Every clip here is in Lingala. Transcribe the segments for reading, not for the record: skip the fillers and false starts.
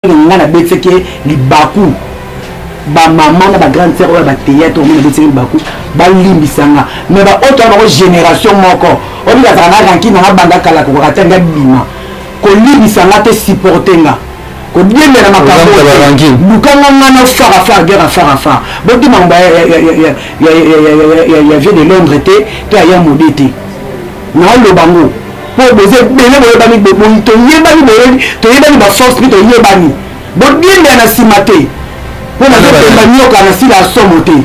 ngana betseke libaku ba maman na ba grande sœur ba théâtre on betseke libaku ba limbisanga mais ba autre ba génération moko on la zana ranki na banda kala ko katanga bima ko limbisanga te supportenga ko diemela makambo lukanga ngana fara guerre bodi mamba ya vie de Londres te ya modité na lo bango pour baiser bene boye bani boyi to yebani ba force to yebani bo diemela na simate pour na banyoka na sila somote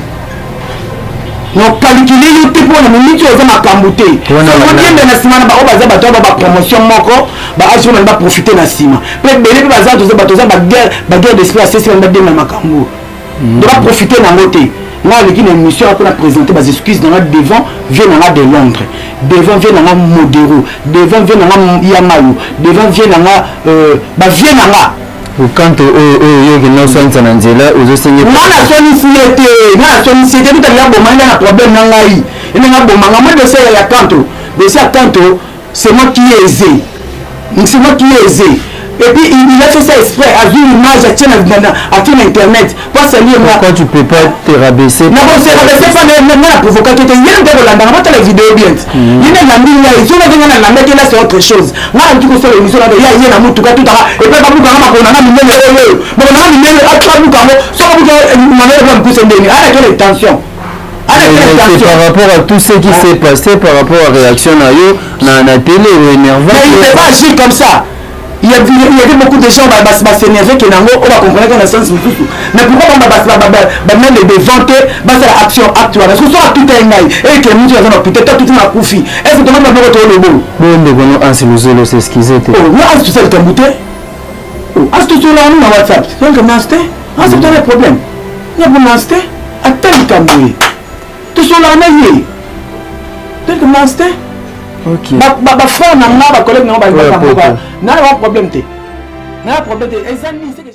no calculer yo te pour na minute oza makambo te so diemela na simana ba obaza bato ba promotion moko ba ajona ba profiter na sima pe bene ba za to ba guerre d'esprit assez ba diemela makambo de ba profiter na ngote moi avec une émission pour présenter des excuses dans devant vient de Londres devant vient dans Modero devant vient dans Yamalu devant vient dans vient dans quand yo no senza nanzela uzosenye na soni c'était tout à bon manga problème na ngai ina nga bon manga moi de ça ya kanto c'est moi qui ai aisé et puis il a fait ça exprès à vu l'image à tienne à internet pas saluer moi pourquoi tu peux pas te rabaisser non c'est rabaisser pas la provocation il y a des Rolanda pas la vidéo bien il y a la mine ils sont dans la mec là c'est autre chose moi tu peux faire l'émission là il y a na mutu tout et puis pas beaucoup ma kona na mine bon na mine à trois beaucoup ça beaucoup manière de pousser ndeni à quelle intention c'est par rapport à tout ce qui s'est passé par rapport à réaction na yo na télé énervant mais il peut pas agir comme ça. Il y avait beaucoup de gens qui s'énervaient qui n'ont pas compris dans le sens mais pourquoi on va mettre les ventes c'est l'action actuelle parce que soit tout est naïf et que nous avons peut-être tout ma koufi est-ce que tu vas pas retrouver le bon bon on s'est nous c'est excusé oh non est-ce que c'est le cambouté oh est-ce que tu l'as mis dans WhatsApp c'est un master c'est pas le problème il y a un master attends le camboué tu es sur la main c'est un master ok ba frère na nga ba collègue na ba na problème te na problème te ezali c'est que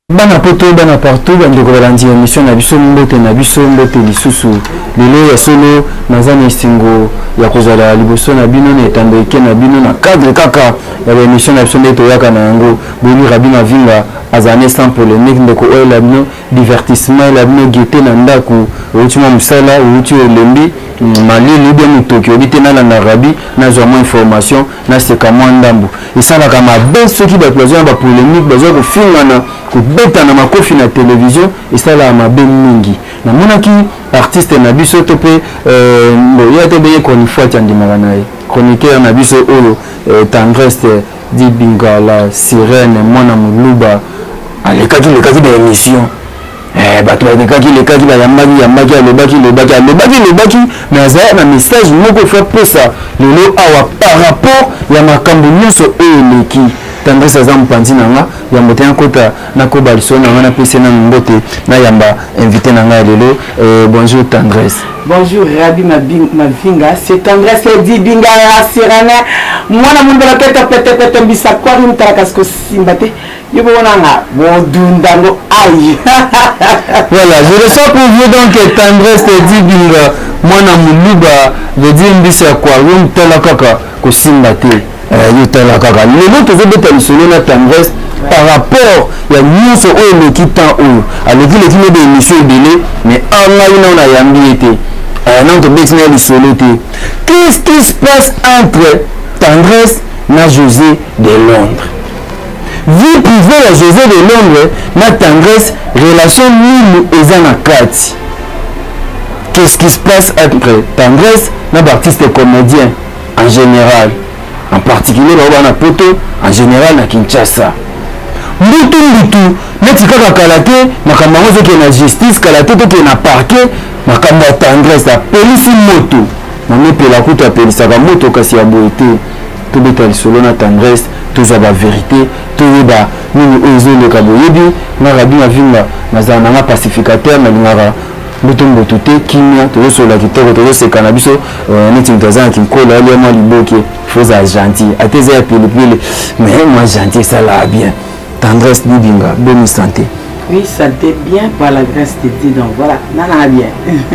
bana poto bana partout bande ko balandi émission na biso mbote lisusu lelo ya solo nazana isingo ya kozala liboso na bino na etando eke na bino na cadre kaka ya émission na biso ndeto yaka na yango boni rabina vinga azane sans polémique ndeko oyo la bino divertissement la bino gete na ndako outima musala outi olembi malili bien mutoki obite na narabi na zwa mo information na seka mo ndambo esalaka mabe soki bato bazwa ba polémique bazwa kofingana kobeta na makofi na télévision esalaka mabe mingi namonaki artiste na biso to pe ya te beye konifuati andimaka na ye chroniqueur na biso oyo Tendresse Dibinga la sirène mwana muluba alekaki na émission bato balekaki bayambaki alobaki mais azala na message moko fa pesa lelo awa par rapport ya makambo nyonso oyo eleki Tendresse aza mopanzi na nga yambo te nkota nakoba liso na nga napesi na mbote na yamba invité na nga lelo bonjour Tendresse. Bonjour Rabi Mavinga, c'est Tendresse Dibinga la sirène mwana mundu la pete mbisa kwa mtara kasko simbate yobo nanga bodundango aïe. Voilà, je reçois pour vous donc Tendresse Dibinga mwana muluba veut dire mbisa kwa mtala kaka ko simbate yotala kaka lelo tozobeta lisolo na Tendresse par rapport ya nyonso oyo leki temps oyo aleki ne de émission ebele mais angai na ona yambi ete non to beti na lisolo te qu'est-ce qui se passe entre Tendresse na José de Londres vie privée ya José de Londres na Tendresse relation nini eza na kati qu'est-ce qui se passe entre Tendresse na artiste comédien en général en particulier na poto en général na Kinshasa mbutu neti kaka kala te makambo yango soki na justice kala te toke na parquet makambo ya Tendresse apelisi moto mame pela kutu apelisaka moto kasi ya boye te tobeta lisolo na tendresse tozwa bavérité toyeba nini oyo ezoleka boyebi ngaka bino vinga nazala nanga pacificateur nalingaka mbutu te kimia tozosola kitoko tozoseka na biso neti moto aza na kinkolo aliamwa liboke foza gentil ate eza ya pilipili mais moi gentil esalaka bien tendresse libinga bonne santé. Oui, santé bien par la grâce de Dieu. Donc voilà, nana bien.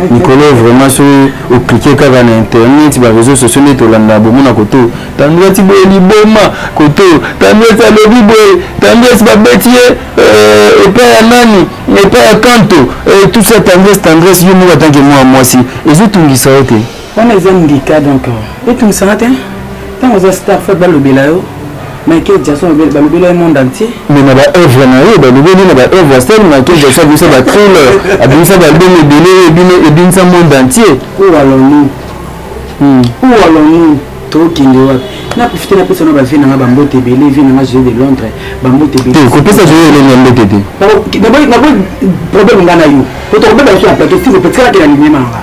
Nicolas, vraiment, si vous cliquez sur internet, les réseaux sociaux, vous avez un côté. Tendresse, vous avez un côté. Tendresse, vous avez un côté. Tendresse, vous avez un côté. Et pas un nani, et pas un canto. Tout ça, tendresse, je me attends que moi aussi. Et je tout ça. On est un cas donc. Et tout ça, quand vous êtes star, faites le belao. Mais quel Jackson le monde entier. Mais na ba œuvre na yo ba lobeli na ba œuvre seul na quel Jackson vous ça ba thriller abisa ba album et bien ça monde entier. Où allons-nous? Où allons-nous? To kingo wa. Na profiter na personne ba vina ba mbote belé vina na jeu de Londres ba mbote belé. Ko pesa jeu le mbote te. Na problème ngana yo. Ko to ba sur la plateau si vous peut faire que la ligne manga.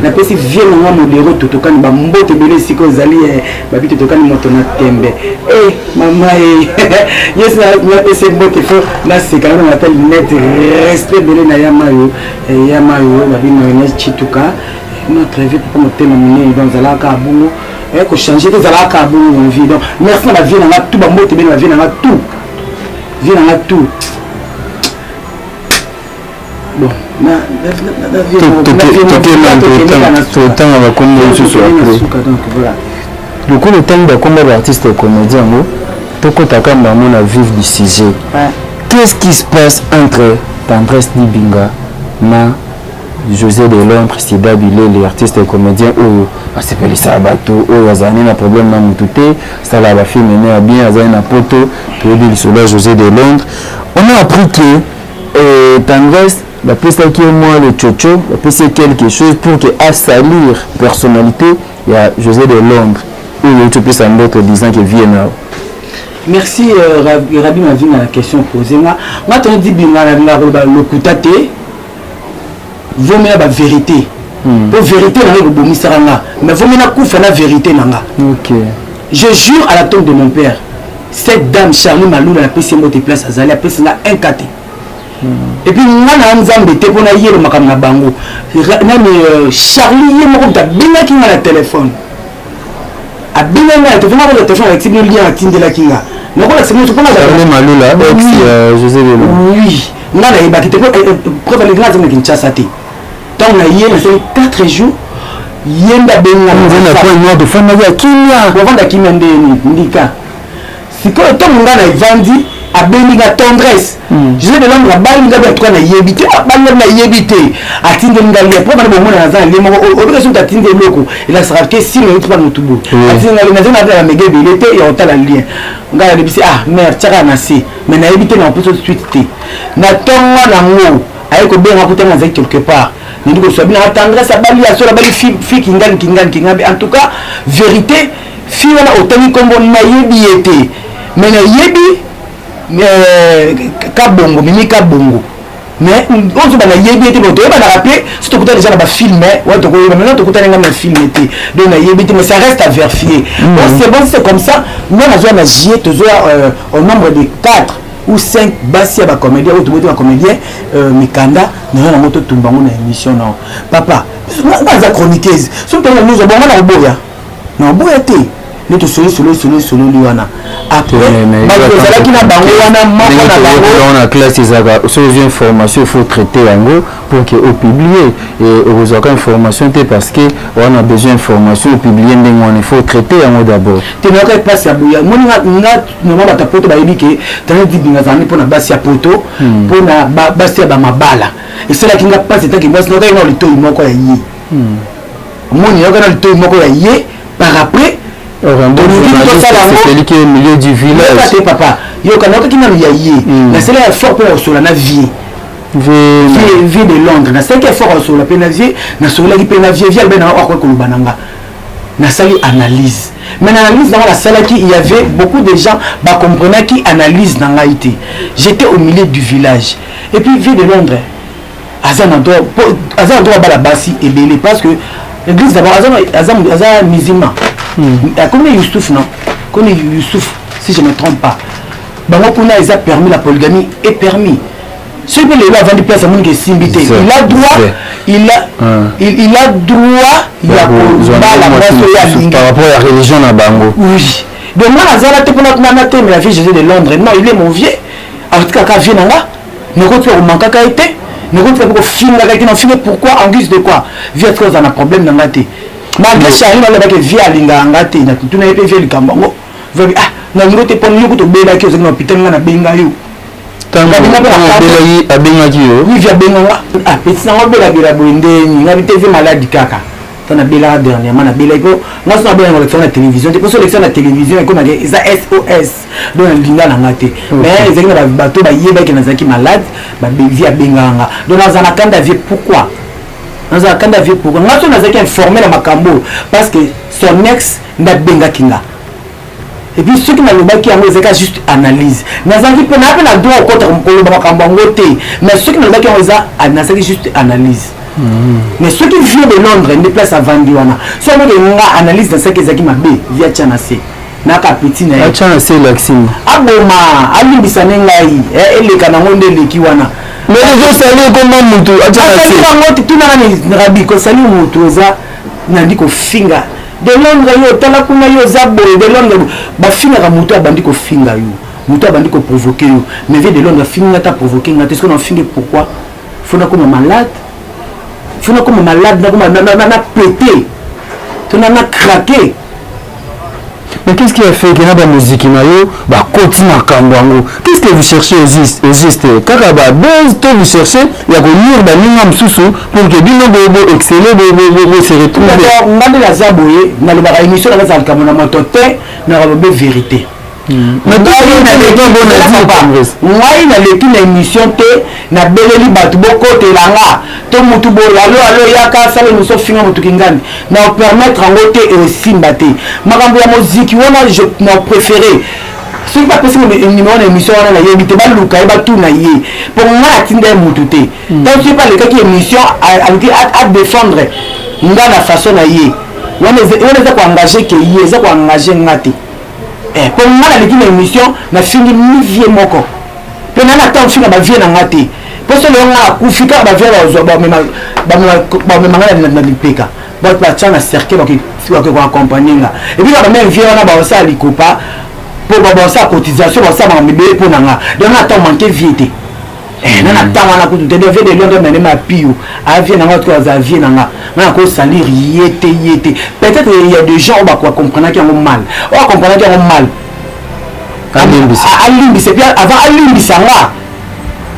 Na pesi vie na modero totokani ba mbote belé siko zali ba bito tokani moto na tembe. Maman yes na pesi mbote fo na sika na appelle net respect belé na yamayo ba bino na chituka notre vie pour monter nominé dans zalaka bungu ko changer que zalaka bungu vie donc merci na vie na tout ba mbote belé na vie na tout vie na tout bon le temps de combat d'artiste et comédien, on a vivre du sujet. Qu'est-ce qui se passe entre Tendresse Libinga et José de Londres, Sida Bilé, les artistes et comédiens, où c'est pas les sabato, où il y a un problème dans mon touté, ça la fille menée à bien, il y a un poto, puis il y a José de Londres. On a appris que Tendresse la personne qui est moi le tchocho, la personne quelque chose pour que à salir personnalité, il y a José de Londres, où il y a tout plus un autre disant que vient. Merci Rabi m'a vu dans la question posée. Moi, tu as dit le koutate, vous mettez la vérité. Pour vérité, mais vous mettez la vérité. Je jure à la tombe de mon père, cette dame Charlie Malou, la personne qui place à Zali, la personne a un caté. Et puis moi na nzambe te pona yelo makamna bango nani Charlie ye moko ta binga kinga na téléphone a binga na téléphone na téléphone avec sibino lien atindela kinga nako la sibino topona Charlie Malula ex José Lelo oui na na ibaki te preuve les grands qui Kinshasa te tant na yé na 4 jours yenda benga na point noir de femme ya kimia ko vanda kimia ndeni ndika siko to munga na vandi abelinga tendresse José de Londres balinga ba twa na yebité balinga na yebité atinde ngali pour ba mo na za lemo o so tatinde loko il a sera que si le pas mutubu atinde ngali na za na mege bilete et on tala lien ngala de bisi merde tchaka na si mais na yebité na tout de suite te na tonga na ngo ay ko benga ko tanga za quelque part ni ko so bina tendresse abali ya so la bali fi kingali en tout cas vérité fi wala otani kombo na yebité mais na yebi kabongo mimi kabongo mais on se bana yebi te boto ba na rappeler si tu écoutes déjà na ba film ouais to ko maintenant tu écoutes na film été donc na yebi te mais ça reste à vérifier bon c'est comme ça nous on a joué na JE tu au nombre de 4 ou 5 basi ba comédien ou tu ba comédien mikanda na moto tumbango na émission non papa on a chroniqueuse so to nous bon na boya na boya te nous te solo liwana après bazala ki na bango wana moko na bango on a classe ezaka so une information il faut traiter yango pour que au publier et heureusement information te parce que on a besoin d'information au publier ndenge on il faut traiter yango d'abord te na ka passe ya boya moni nga no mama ta poto ba yebike tane di binga zani pona basi ya poto pona basi ya ba mabala et c'est là qui nga passe ta ki basi no ka ina lito moko ya yi moni yo ka na lito moko ya yi par après c'est qui est au milieu du village. Papa, yo kana ko kina yaye. Na c'est là fort pour sur la vie. Vie de Londres. Na c'est que fort sur la pénavie, na sur la pénavie via ben na ko bananga. Na sali analyse. Mais l'analyse dans la salle qui il y avait beaucoup de gens bah comprenaient qui analyse dans l'Haïti. J'étais au milieu du village. Et puis vie de Londres. Azan doit bala basi et belé parce que église d'abord aza musulman comme Youssouf non comme Youssouf si je ne me trompe pas bango kuna ils a permis la polygamie est permis ceux qui les avant de place à mon que simbité il a droit il a droit il a par rapport à la religion na bango oui donc moi nazala te pour na te mais la vie Jésus de Londres non il est mon vieux en tout cas quand vient nga ne compte pas manquer ka été ne compte pas pour finir la qui n'en finit pourquoi en guise de quoi vie à cause d'un problème dans la té malgré ça il va que vie à linga ngate na tout na pe vie likambango veut ah na ngote pour nous to bela ki ozaki na hôpital nga na benga yo tango abengaki yo oui via benga ah petit na bela bela boindeni nga biteze malade kaka tana bela dernièrement na bela ko nga so na bela na la télévision parce que la télévision ko na za SOS donc linga na ngate mais ezaki na bato ba yeba ki na zaki malade ba via benga nga donc na za kanda vie pourquoi dans un candidat vieux pour nga so na zaki informé na makambo parce que son ex na benga kinga et puis ceux qui n'ont pas qui ont juste analyse nazaki pe na pe na droit contre le makambo ngote mais ceux qui n'ont pas qui ont nazaki juste analyse mais ceux qui viennent de Londres ne place à Vandiwana so que nga analyse dans ce que zaki mabe via Tchanase na ka petit na Tchanase l'axime aboma alimbisa ngai eleka na ngonde leki wana mais les autres saluent comment mutu Tchanase ngote tunana ni rabi ko salut mutu za nandi ko finga de Londres yo tala kuna yo zabo de Londres ba finga ka mutu abandi ko finga yo mutu abandi ko provoquer yo mais vie de Londres finga ta provoquer ngate est-ce qu'on en finge pourquoi faut na comme malade faut na comme malade na comme na pété tu na craqué mais qu'est-ce qui a fait que la musique mayo ba continue à kambango qu'est-ce que vous cherchez au juste kaka ba buzz to vous cherchez ya ko lire ba ninga msusu pour que bino bo exceller bo se retrouver ngande la zaboye na le ba émission la za kamona motote na ba vérité mais toi moi na leki na émission te na beleli bato bokote langa to mutu bo allo yaka sala nous finga mutu kingani na permettre en côté et aussi mbaté makambo ya musique wana je na préféré ce qui va passer une numéro d'émission na yebite ba luka ba tout na yé pour moi atinde mutu te donc c'est pas le cas qui émission à défendre nga la façon na yé wana za ko engager que yé za ko engager ngati pour moi la émission na fini mi vie moko pe na temps fini ba vie na ngati parce que le nga kufika ba vie ba mangala na lipeka ba tchana cercle ba ki ko accompagner nga et puis ba même vie na ba sa likopa pour ba sa cotisation ba sa ba mibele pour nga donc na temps manquer vie te na temps wana ko te devait de l'ordre mais ma pio avion na ngatu za vie na nga na ko salir yete peut-être il y a des gens qui va comprendre qu'ils ont mal on comprendre qu'ils ont mal alimbisa puis avant alimbisa nga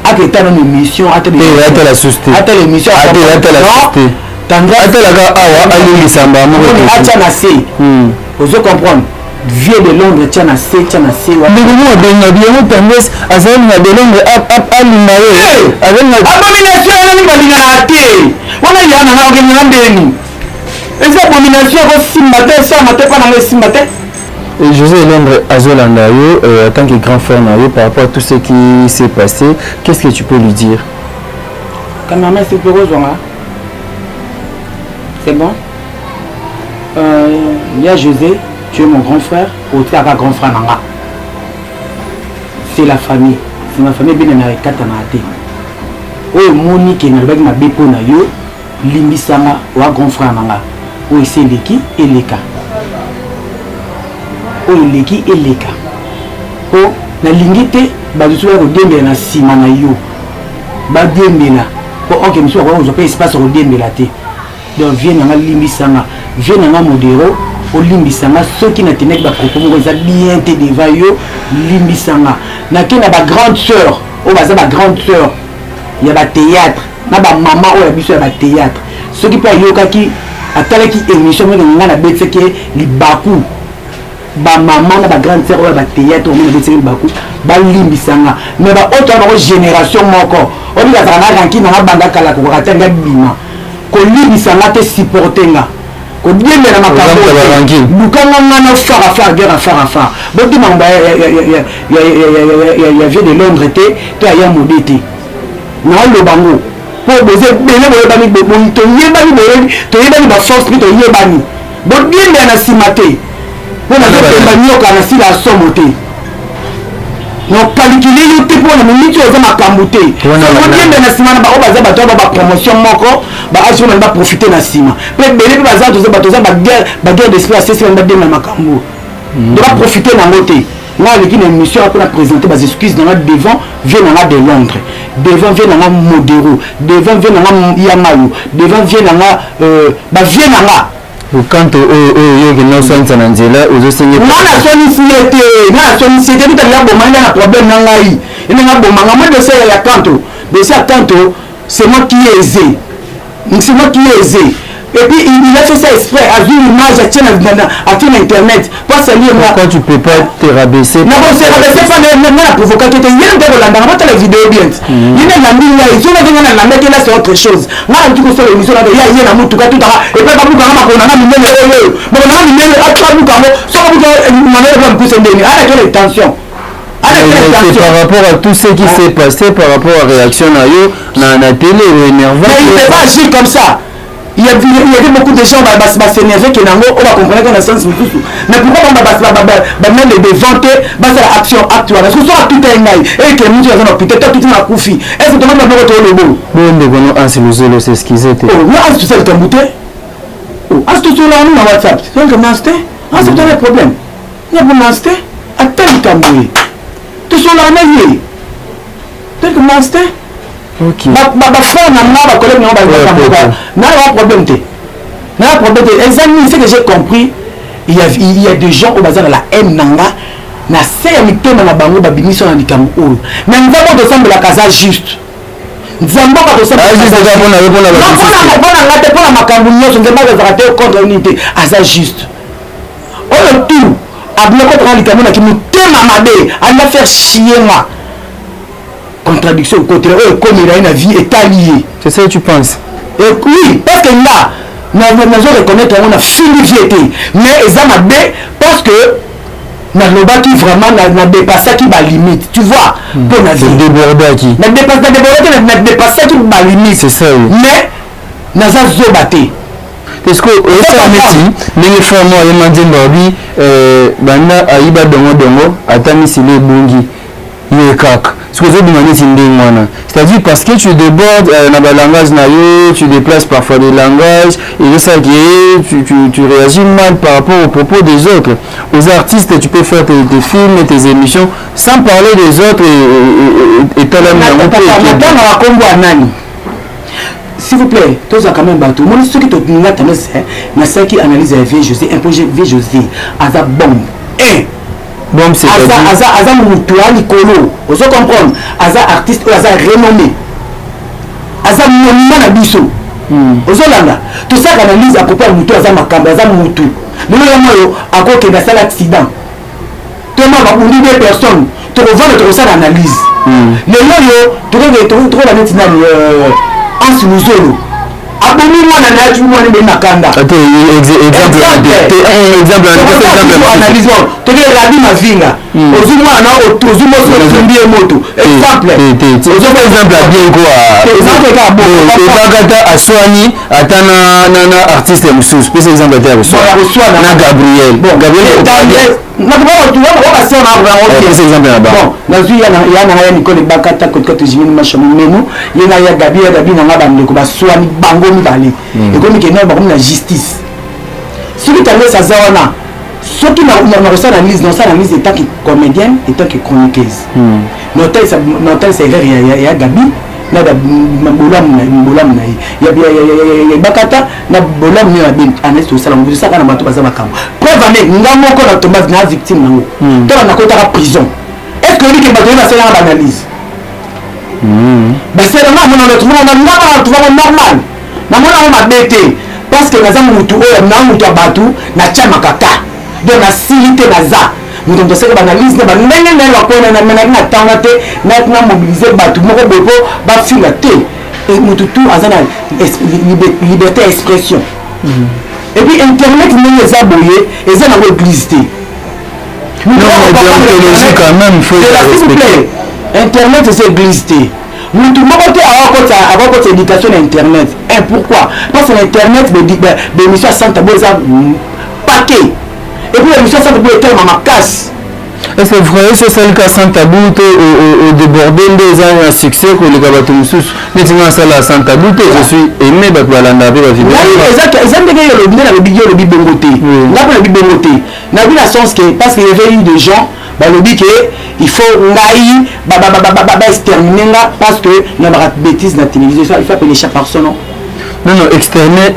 aketa na émission ata la société ata l'émission ata la société tandra ata la ga awa alimbisa mbamo ko acha na se vous comprendre vieux de Londres Tchanase wa ndingo benga bien tendance azali na de Londres alimaye azali abomination na balinga ate wana yana na ngena ndeni eza abomination ko simbate ça mate pas na simbate. Et José Londres Azolanda yo en tant que grand frère Nayo par rapport à tout ce qui s'est passé, qu'est-ce que tu peux lui dire? Quand maman c'est pour Zonga. C'est bon? Il y a José, tu es mon grand frère, ou tu es un grand frère Nanga. C'est la famille. C'est ma famille bien na katanate. Oh Monique na bagi ma bepo na yo, limbisanga wa grand frère Nanga. Oh c'est leki eleka. Oh leki eleka. Oh na lingite ba du soir odembe na sima na yo. Ba dembela. Pour OK monsieur on pas espace odembela te. Donc viens na limbisanga, viens na modéro. Olimbisanga ceux qui na tenek ba propos za bien te devant yo limbisanga na kena ba grande sœur o baza ba grande sœur ya ba théâtre na ba maman o ya biso ya ba théâtre ceux qui pa yoka ki atala ki émission nga na betse ke libaku ba maman na ba grande sœur o ya ba théâtre o na betse libaku ba limbisanga mais ba autre ba génération moko o bi za na ranki na banda kala ko ratanga bima ko limbisanga te supportenga ko diembe na makambo lukanga ngana fara guerre bodi mamba ya vieux de Londres te to ya modete na lo bango pour boser bene boyebani boyi toyebani boyebi toyebani baforce mpe toyebani bodiembela na nsima te mpo nazopemba nyoka na sila ya somo te nokalikile yo te mpona miniti oyo eza makambo te bodiembela na nsima na bao baza bato oyo bapromotion moko baasi oyo baprofite na nsima mpe bele mpe baza bato oza baguerre d'esprit asesi bani bademela makambo de baprofite nango te nga aleki na émission mpona présenter bas excuse nanga devant vie nanga de Londres devant vie nanga modero devant vie nanga yamayo devant vie nanga bavie nanga okanto oyo okende osanisa na nzela ozosenge nga nasonisi ye te nga nasonisi ye te bitalinga bomanga na problème na ngai enanga bomanga moi dossier ya kanto dossier ya kanto c'est moi qui ai aisé c'est moi qui ai aisé. Et puis il a fait ça exprès, a vu l'image, a tient à internet. Pourquoi tu peux pas te rabaisser? Non, c'est rabaisser pas la provocation. Il y a un peu de l'andamant, la vidéo bien. Il y a un ami là, ils sont là, là, c'est autre chose. Moi, je dis que c'est l'émission là, il y a un mot tout à tout à et puis pas beaucoup on a mis le bon, on a mis le à trois bouts comme ça, on a poussé des arrêtez les tensions. C'est par rapport à tout ce qui s'est passé, par rapport à la réaction à eux, dans la télé, énervant. Mais il ne peut pas agir comme ça. Il y avait beaucoup de gens qui s'énervaient qui n'ont pas compris qu'on a sens mais pourquoi on va les ventes c'est l'action actuelle parce que soit tout est naïf et que nous avons l'hôpital tout est koufi est-ce que tout le monde va retrouver le bon bon on s'est c'est ce qu'ils étaient oh là tu sais le tambouté oh est-ce que tu l'as mis dans WhatsApp c'est comme ça c'est pas le problème il y a bon acheter attends le tamboué tu sont là mais tel comme ça ok frère na collègue na problème te na problème te examine ce que j'ai compris il y a des gens au bazar la haine nanga na se ya mitema na bango babimiso na likambo oyo mais nzambo tosambela kaza juste nzambo ka tosambela mpona makambo nyonso nzambo azalaka te contre unité aza juste oyo tout abiloko tona likambo naki motema mabe anda faire chier nga contradiction au côté comme il a une vie est liée. C'est ça que tu penses? Et oui, parce que là, nous allons reconnaître qu'on a fini vie mais ils ont mabé parce que nous qui vraiment n'a dépassé qui va limite. Tu vois, pour la vie. Débordé qui? N'a dépassé qui va limite. C'est ça. Oui. Mais nous avons zobaté. Parce que les femmes ils m'ont dit babi banda aiba dongo atami sile bungi yekak. C'est-à-dire parce que tu débordes dans le langage, tu déplaces parfois des langages, et c'est ça qui est, tu réagis mal par rapport aux propos des autres. Aux artistes, tu peux faire tes films et tes émissions sans parler des autres et t'as la s'il vous plaît, tous quand même bateau. Moi, ceux qui te disent, c'est qui analyse V. José, un projet V. José, Aza bombe. Bon, c'est Aza Moutoua Nicolo, vous comprenez, Aza artiste, Aza renommé, Aza monument na biso, vous olanda, tout ça analyse à propos de Moutou, Aza Makamba, Aza Moutou, nous avons à côté d'un seul accident, tout le monde va oublier des personnes, tu revends tout ça l'analyse, les loyaux, tu trouves la médecine en Souzolo. Abonne-moi dans la journée de Nakanda. Exemple. Analysons. Tu veux rabi ma vinga. Ozuma na ozuma sur moto. Exemple. Exemple bien quoi. Exemple ka bon. Bagata aswani atana artiste musus. Par exemple à Aswani. Na Gabriel. Bon, Gabriel. Na tu vois ça na exemple là-bas. Bon, nazu ya Nicole Bakata côté Jimmy Machamu menu, yana ya Gabriel na bande ko baswani bango mibale. Et comme il y a la justice. Ce qui t'a laissé à Zawana, ce qui n'a pas analyse, non, ça analyse étant que comédienne, étant que chroniqueuse. Notel c'est vrai, il y a Gabi, il y a Bolam, il y a Bakata, il y a Bolam, il y a Agnès au salon, vous savez, il y a Bato Bazabakam. Preuve année, nous avons encore la tomate de la victime. Dans la côte à la prison. Est-ce que lui qui va donner la série à l'analyse? C'est normal. Namona mabete parce que naza mutu oyo na mutu abatu na chama kaka donc na silité naza mutu ndo seka banalise na banenge na bakona na mena na tanga te na mobiliser batu moko bobo ba finga te et mutu tout azana liberté d'expression et puis internet n'est pas boyé et ça na église te non mais quand même faut s'il vous plaît internet c'est église te mutu moko te akokota éducation na internet. Pourquoi? Parce que l'internet bémission à Santa Boza paquet. Et puis l'émission à Santa Boza est tellement ma casse. Est-ce que vous voyez, c'est celle qui a sans tabou au débordé des ans un succès pour les Gabatum Sous? Mais tu m'as ça là sans tabou, je suis aimé par la Nabi. Exactement, le bidon le bibongoté. Là pour le bibongoté. N'a vu la sens que parce qu'il y avait eu des gens, le dit que il faut exterminer là parce que il y a des bêtises dans la télévision, il faut appeler chaque personne. Non, exterminer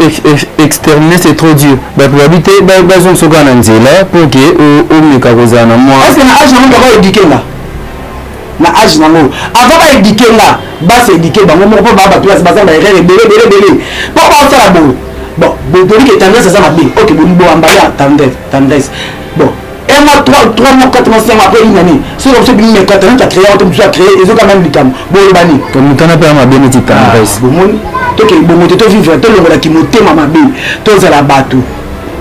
c'est trop dur. Pour habiter, ils ont ce qu'on a dit là pour que au Mekagozana moi. Est-ce que l'âge n'a pas éduqué là? L'âge n'a pas. Avant d'éduquer là, c'est éduqué. Bon, on peut pas place, ça va être belé. Pourquoi ça la boue? Bon, Bodori qui est tendance à ça m'a dit. Ok, bon, tendance. Bon. Un mois, 3 mois, 4 mois, 5 mois après une année. C'est comme ça que nous avons créé, ils ont quand même du temps. Bon, le bani. Comme nous avons ma bénédicte. Bon, tu vivre, tu le qui monte ma bé, tu es la bateau.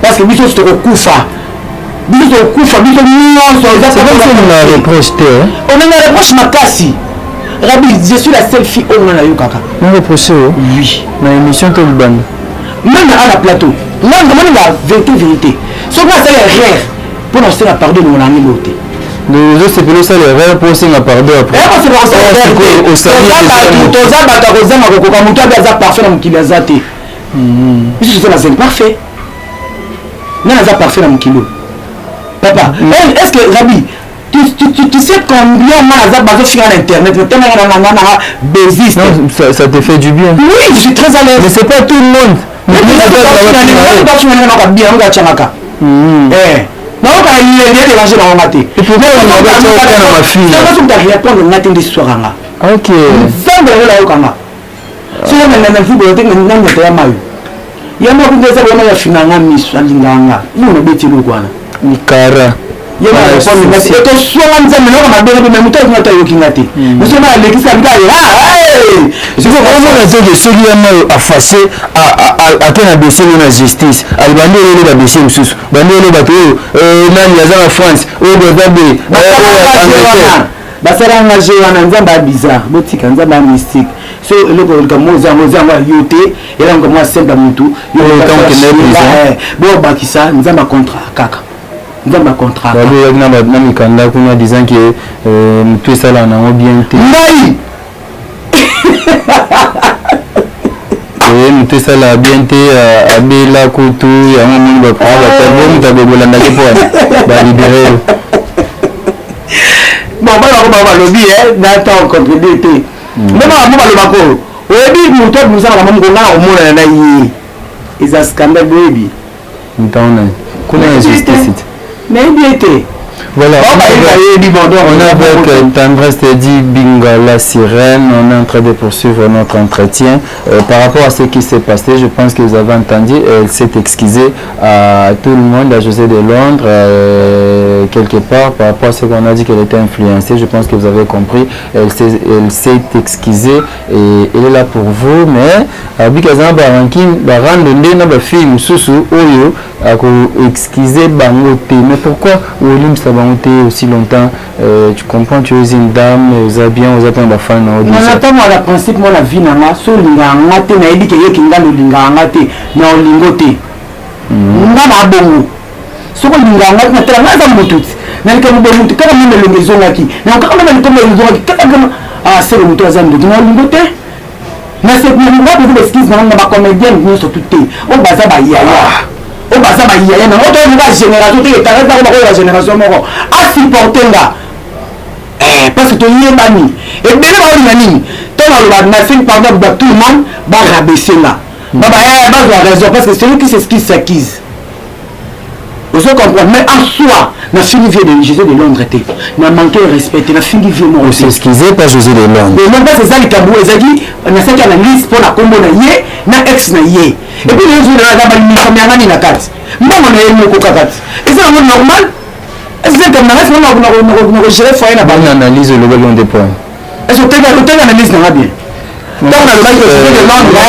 Parce que nous sommes au Koufa. Nous sommes au Koufa, nous sommes c'est vrai que nous l'avons reproché. On a reproché ma cassie. Rabi, je suis la seule fille au monde à Yukaka. Nous reproché, oui. Dans l'émission de Liban. Même à la plateau. Moi, je la vérité. Ce qu'on a fait les rêves. Pour nous faire pardon de mon ami l'autre. Les autres, c'est pour ça les rêves pour faire pardon après. C'est pour ça que au salaire, parfait. Non, c'est parfait dans mon kilo. Papa, est-ce que Rabi, tu sais combien on a basé sur Internet, ça te fait du bien. Oui, je suis très à l'aise. Mais c'est pas tout le monde. Non, quand il est dérangé dans mon maté. Et pour moi, on a ma fille. C'est comme ça que répondre au matin de ce soir là. Ok. Sans de là au Kama. Si on a un fou de temps, on a un mal. Il y a un peu de ça, on a un finalement mis à l'inganga. Nous, on a bêté le guana. Mikara. Il y a un peu de ça. Et tout soit on s'est mis à bien, mais mutai on a taillé au kinate. Nous sommes à l'église à Bigaï. C'est pour vraiment la tête de celui à fâché à quel a baissé la justice. À l'bandé il a baissé le bandé le bateau. Nani à France. Au Gabé. Basara ngajé wana nzamba bizarre. Botika nzamba mystique. So le ko moza yote et là on commence simple mutu. Yo tant que n'est bon bakisa nzamba contrat kaka. Nzamba contrat. Babo na mikanda kuna disant que tout ça là na bien té. Nai. Tout ça là bien té abela kutu ya moni ba kwa ba tabon tabobola na kepo ba libérer. Bon, on lobby, n'attends contribuer. Même à moi, le baco. Au début, nous sommes nous avons au monde ils ont scandale baby. Nous avons une justice. Mais bien été. Voilà, on a avec Tendresse dit Binga la sirène, on est en train de poursuivre notre entretien. Par rapport à ce qui s'est passé, je pense que vous avez entendu, elle s'est excusée à tout le monde, à José de Londres, quelque part, par rapport à ce qu'on a dit qu'elle était influencée. Je pense que vous avez compris, elle s'est excusée et elle est là pour vous, mais avec les gens de film Soussou, Oyo, à excuser Bangote. Mais pourquoi Olim Sabangote aussi longtemps? Tu comprends, tu es une dame, vous avez bien, vous avez un fan. Non, attends, moi, le principe, moi, la vie, nana, so lingangate, na dit que yekinga no lingangate, na olingote. Nana bongo. So lingangate, na tela na zamutut. Na likamu bongo, kaka mimi longezo ngaki. Na kaka mimi likamu longezo ngaki, kaka kama c'est le mutu azam de na olingote. Na c'est pour moi pour excuse na ba comédien ni so tuté. O baza ba yaya. O baza ba yaya na oto ni ba génération te ta resta ba ko génération moko. A supporter nga. Parce que tu y es banni. Et bien là nani. Ton le na fin pardon ba tout le monde ba rabaisser là. Ba raison parce que celui qui s'excuse s'acquise. Vous comprenez, mais en soi, la fille vient de José de Londres, n'a manqué de respect, la fille vient de Londres. Excusez pas José de Londres. Mais non, c'est ça, les tabous, ils disent, on a fait une analyse pour la combo na yé, na ex na yé. Et puis les autres, on a mis comme un ami na carte. Moi, on a eu une coca carte. Et c'est un monde normal. Est-ce que c'est comme on a géré foyer là-bas? On analyse le long des points. Est-ce que tu as une analyse dans la bien? Donc, on a le José de Londres,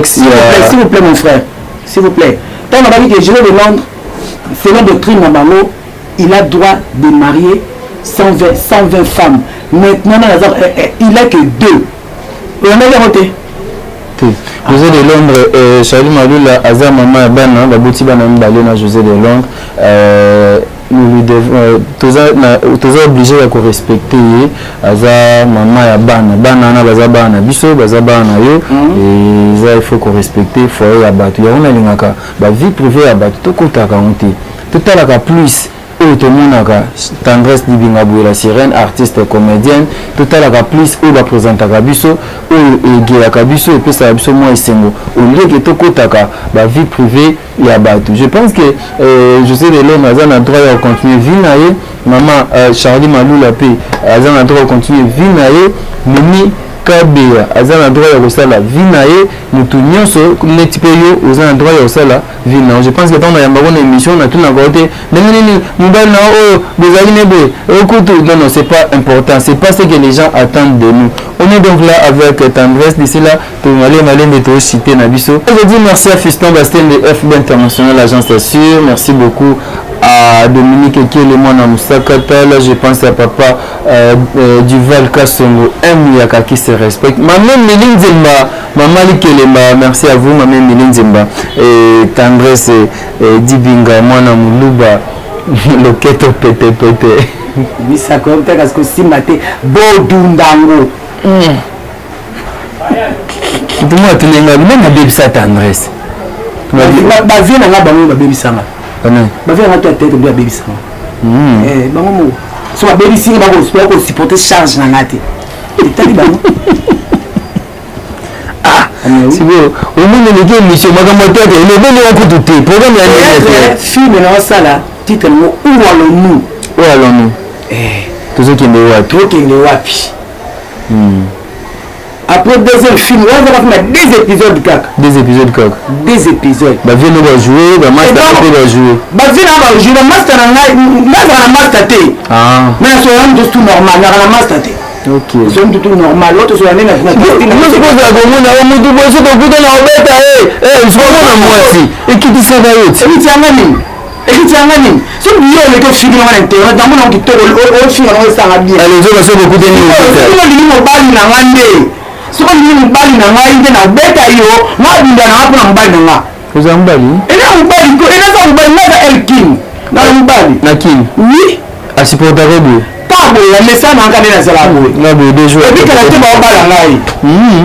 s'il vous plaît, mon frère, s'il vous plaît. Quand on a dit que José de Londres, selon doctrine Mabalo, il a droit de marier 120 femmes. maintenant il a que 2 on a voté José de Londres Charlie Malula Aza maman bana babuti bana mbale na José de Londres nous devons obligé à respecter Aza maman ya bana na baza bana biso baza bana yo et ça il faut qu'on respecter foyer ya bato ya ona lingaka ba vie privée ya bato to kotaka onte totalaka plus oyo tomonaka Tendresse Libinga Boué la sirène artiste comédienne totalaka plus oyo baprésentaka biso oyo egelaka biso epesaka biso mwa esengo olieke tokotaka bavie privée ya bato. Je pense que José de Londres aza na droit ya continuer vie na ye mama Charlie Malula pe aza na droit ya continuer vie na ye Mimi Kabea aza na droit ya kosala vie na ye mutu nyonso neti pe yo oza na droit ya kosala vie na. Je pense que ntango nayamba kona émission natunaka te ndenge nini mobali na oyo bozali nebe okutu non c'est pas important, c'est pas ce que les gens attendent de nous. On est donc là avec Tendresse d'ici là malende to cité na biso. Je dis merci à Fiston Bastien de FB International Agence Assure, merci beaucoup à Dominique Ekelemon à Moussakata, là je pense à papa Duval Kassongo Muyaka qui se respecte. Maman Méline Zemba, maman Likelemba, merci à vous maman Méline Zemba et Tendresse Dibinga Mwana Muluba Loketo Pete Pete Bisa konta kasko simate Bodundango Tuma tulenga même abebisa Tendresse Bavie na nga bango babebisanga bavie na nga to tete bia babebisanga bango mo so babebisi bango ko supporter charge na ngate etali bango si bon au moins les gars mission makambo tete le bene wa kututé programme ya film na wasala titre mo où allons-nous tokende wapi après deuxième film on va faire 2 épisodes kaka 2 épisodes bah viens nous jouer bah master va jouer bah viens nous jouer master na master te mais so on tout normal na master te ok so tout normal l'autre so na moi je pense à komona o mutu bozo to kuta na obeta je vois na mwasi et qui dit ça va être c'est tiangani Ekitiangani so biyo le ko figi na internet dans mon kitoko o figi na sanga bien allez je vais beaucoup de ni mobali na ngande so ko ni mobali na ngai nde na beta yo na binda na hapo na mobali na nga uza mbali ina mobali ko ina za mobali na elkin na mobali na kin oui asipota rebu tabo ya mesa na ngane na sala bo na bo deux jours et kala te ba bala ngai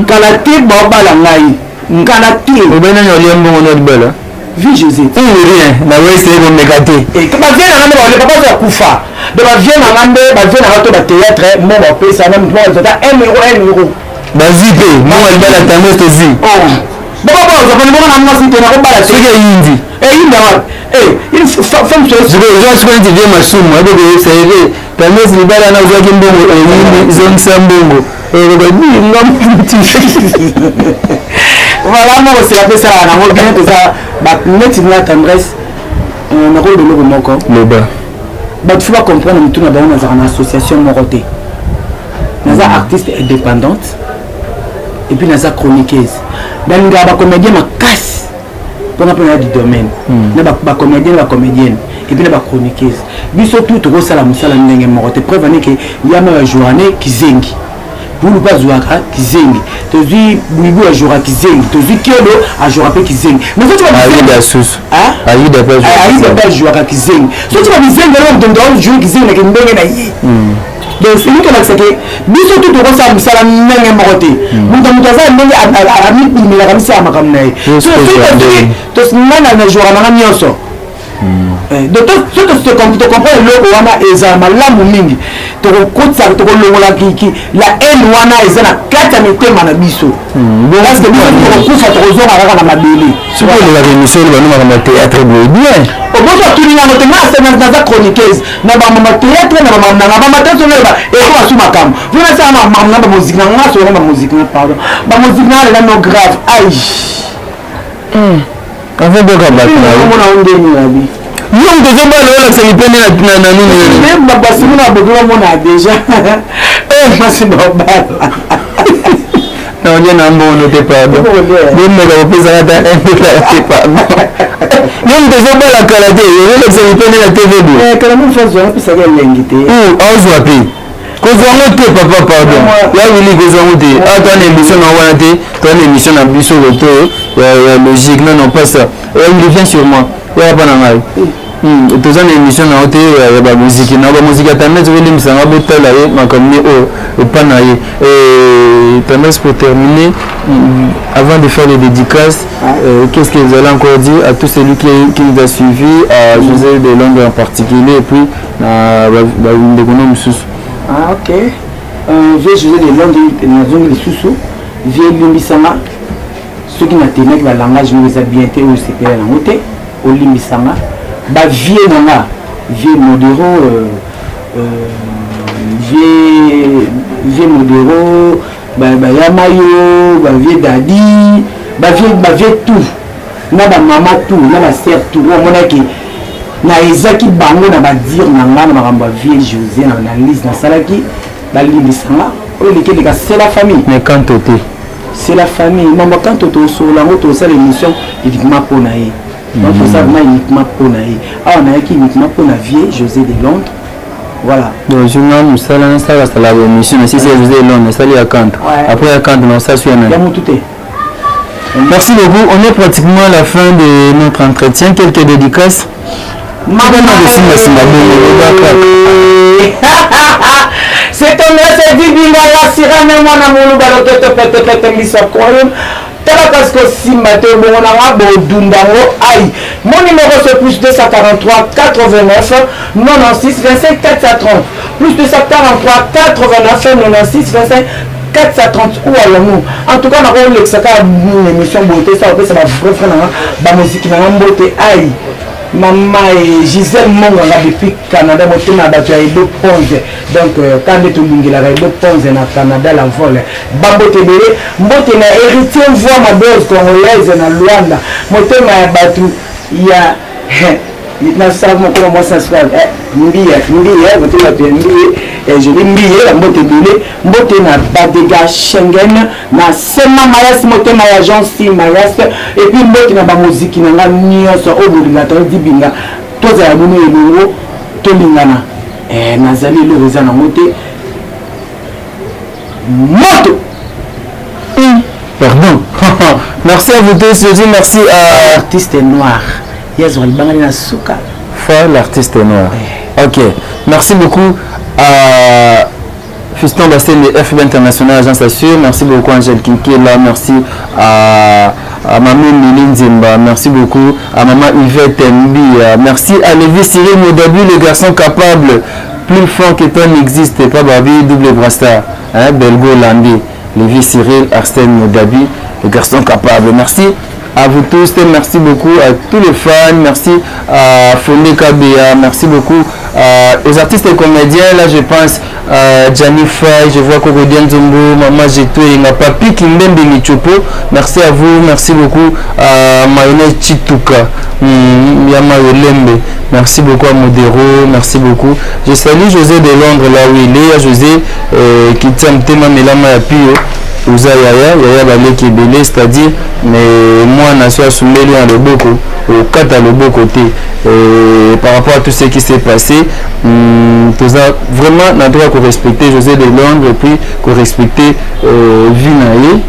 kala te ba bala ngai kala te obena nyoli mbongo na dibala vie José rien na wese ko megate et que ba vie na ngande ba le papa za kufa de ba vie na ngande ba vie na to ba théâtre mo ba pesa na mtu wa zata 1 euro bazipe mo albala Tendresse tozi baba za kwa mbona namna sisi tena kwa sio yindi yindi wa il femme chose je vais te dire masumu abo de save Tendresse libala na uzaki mbongo yindi zone sambongo ba ni ngamti voilà moi c'est la ça na mo bien que ça ba net na Tendresse na ko de logo moko le bas ba tu vas comprendre mutu na ba on a une association moroté na za artiste indépendante et puis na za chroniqueuse dans nga ba comédien makasi pour appeler du domaine na ba comédien ba comédienne et puis na ba chroniqueuse biso tout to sala musala ndenge moroté preuve ni que yama ba journée kizengi pour ne pas jouer à kizengi tu dis buibu a jouer à kizengi tu dis kiolo a jouer à kizengi mais tu vas Aïda Sous Aïda pas jouer à kizengi so tu vas kizengi là on doit jouer kizengi que ndenge na yi donc c'est lui qui a accepté biso tout to sala musala ndenge moroté muta mutaza ndenge a mi ni la kamisa makamna yi so to sinana na jouer na nyonso de tout ce que tu comprends le wana eza malamu mingi to kokotsa to kolongola kiki la haine wana eza na kata mitema na biso parce que nous kufa to kozonga kaka na mabele siko le la émission le banu ma théâtre bien o bozo tuni na motenga sema na za chroniqueuse na ba mama théâtre na ba mama théâtre na ba e ko asuma kam vuna sa mama na ba musique na ngaso na ba musique na pardon ba musique na la no grave ai avant de combattre on onde ni abi non de zomba le c'est dépend na nini même ba basimu na bodo mona déjà masi baba non na mbono te pardon même ga pesa ta te pardon non de zomba la kala te le c'est dépend na TV kala mo fazo na pesa ga lengi te on voit pi kozwango te papa pardon ya wili kozwango te toi na émission na wana te toi na émission na biso loto ya logique non pas ça il vient sur moi ya pas na ngai toza na émission na te ya bamuziki na bamuziki ya tendance olimbisanga botala ye makambo oyo epa na ye tendance pour terminer avant de faire les dédicaces qu'est-ce que vous allez encore dire à tous celui qui nous a suivi à José de Londres en particulier et puis na ndeko mosusu ok vie José de Londres nazongi lisusu vie elimbisanga soki na tenaki balangage moko eza bien te oyo sepela nango te olimbisanga bavie nanga vie modero vie modero bayamayo bavie dadi bavie tout na bamama tout na baser tout omonaki na ezaki bango na badire na nga na makambo ya vie José na lise nasalaki balimbisanga oyo lekeleka c'est la famille mais quand te c'est la famille mama quand tosolango tosala émission uniquement mpona ye donc ça vraiment uniquement mpona ye awa nayaki uniquement mpona vie José de Londres voilà donc journal mosala nasala émission si c'est José de Londres esali ya kanto après ya kanto na osasi ya ya motu te. Merci beaucoup, on est pratiquement à la fin de notre entretien, quelques dédicaces. C'est ton message divin la sirane mwana mulu baloto pete miso koyum tala parce que simba te bongo na bodundango ai mon numéro c'est plus 243 89 96 25 430 plus 243 89 96 25 430 ou alors nous en tout cas on a une émission beauté ça c'est ma vraie frère na musique na beauté ai Maman et Gisèle Monganga depuis Canada, je suis à Edo Ponze. Donc, quand je suis à Edo Ponze, na Canada, la vol. Bambo Tebele, je na héritier voix ma dose congolaise na Luanda. Je suis il y a. Maintenant, ça comment ça se passe. Mbiye, je dis Mbiye, Mbote na Badega Schengen, na Sema Mayas, Mote Mayagence Mayas, et puis Mbote na ba musique na nyonso obolinga to dibinga toza ya bono elongo tolingana. Nazali le reza na mote moto. Pardon. Merci à vous tous, je dis merci à l'artiste noir. Yes, on va aller souka. L'artiste noir. Ok. Merci beaucoup à Fiston Bassel de FB International Agence Assure. Merci beaucoup à Angèle Kinkela. Merci à Maman Méline Zimba. Merci beaucoup à Maman Yvette Mbia. Merci à Lévi Cyril Modabu, le garçon capable. Plus fort que toi n'existe pas. Babi, double brassard. Belgo-Landais. Lévi Cyril, Arsène Modabi, le garçon capable. Merci à vous tous, merci beaucoup à tous les fans, merci à Fondé Kabea, merci beaucoup aux artistes et comédiens, là je pense à Gianni Fay, je vois Kokodian Zombo, Maman Jeto et ma papi Kimbembe Michopo, merci à vous, merci beaucoup à Mayonnaise Chituka, Yama Yolembe, merci beaucoup à Modero, merci beaucoup. Je salue José de Londres là où il est, José qui tient Tema Melama Yapio. Yaya baleki belé, c'est-à-dire mais moi na soa soumeli en le boko au kata le beau côté par rapport à tout ce qui s'est passé tout ça vraiment na droit qu'on respecter José de Londres et puis qu'on respecter Vinaye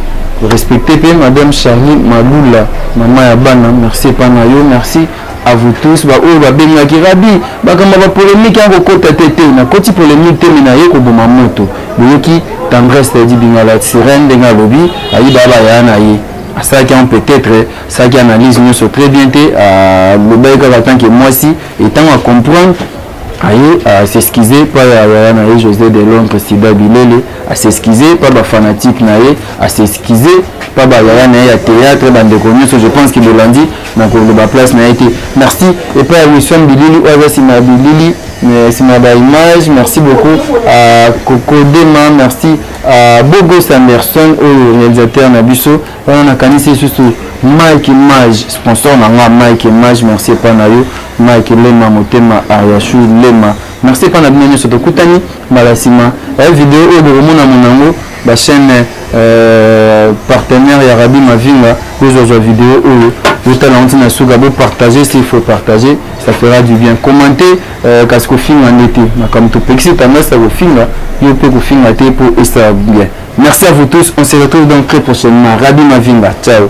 respecter pe madame Charlie Malula maman ya bana merci panayo merci à vous tous ba o ba benga kirabi ba kama ba polémique en kota tete na koti polémique te minaye ko boma moto boyoki tendresse dit bingala sirène denga lobby ayi baba ya na yi ça qui on peut-être ça qui analyse nous so très bien te à le baïka tant que moi si étant à comprendre ayi à s'excuser pas ya na yi José de Londres Sida Bilele à s'excuser pas ba fanatique na yi à s'excuser pas ba ya na ya théâtre bande connu je pense qu'il l'a dit donc le ba place na été merci et pas Wilson Bilili ou avec Sima Bilili merci ma image, merci beaucoup à Coco Dema, merci à Bogo Sanderson, au réalisateur Nabiso, on a canissé surtout Mike Image, sponsor n'a Mike Image, merci Panayo, Mike Lema, Motema, Ariachou, Lema, merci Panabino sur Kutani, Malasima, la vidéo de Romona Monango, la chaîne partenaire Yarabi Mavinga, vous avez vidéo botala ontina suka bo partager s'il faut partager, ça fera du bien. Commenter parce que film en été comme tout pexi tendance à finga yo pe ko finga te pour ça bien. Merci à vous tous, on se retrouve donc très prochainement. Rabi Mavinga, ciao.